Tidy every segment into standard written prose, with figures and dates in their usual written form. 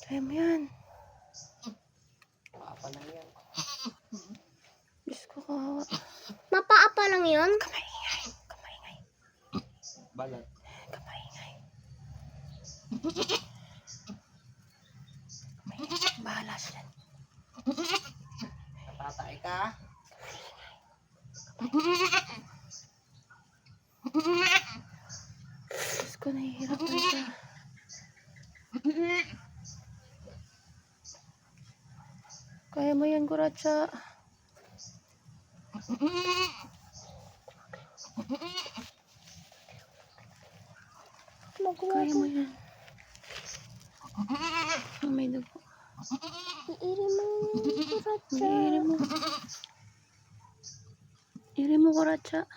Kaya mo yan. Apa lang yan. Diyos ko, kawawa. Mapaapa lang yun? Kamaingay. Kamaingay. Balat. Kamaingay. Bahala siya. Natatay ka? Diyos ko, nahihirap na siya. Kaya mo yan, Kuratsa. Kaya mo yan. Oh, may dugo. Iiri mo yung Kuratsa. Iiri mo. Iiri mo, Kuratsa.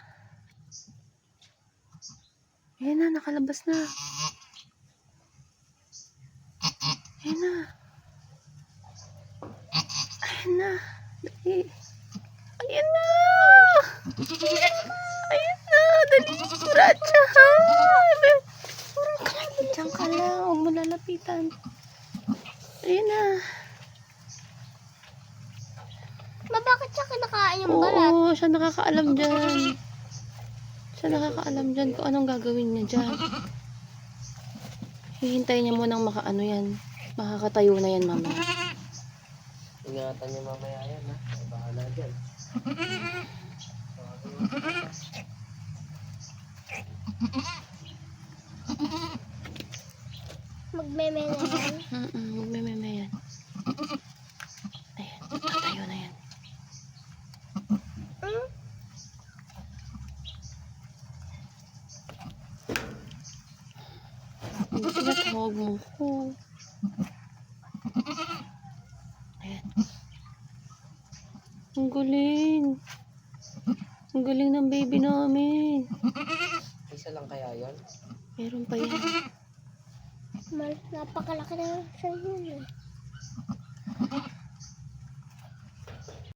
Ayan na, nakalabas na. Ayan na. Ayan na. Dali. Ayan na. Ayan na. Dali, Kuratsa. Diyan ka lang. Huwag mo lalapitan. Ayan na. Bakit siya kinakain yung balat? Oo, siya nakakaalam dyan. Siya nakakaalam dyan kung anong gagawin niya dyan. Hihintayin niya munang makaano yan. Makakatayo na yan, mama. Ingatan niyo mamaya yan, ha? Bahala dyan. Magmeme na yan. Magmememe yan. Ayan, nakatayo na yan. Hindi tinatawag mo ko. Ayan. Ang galing. Ang galing ng baby namin. Isa lang kaya yun? Meron pa yan. Napakalaki na siya yun eh.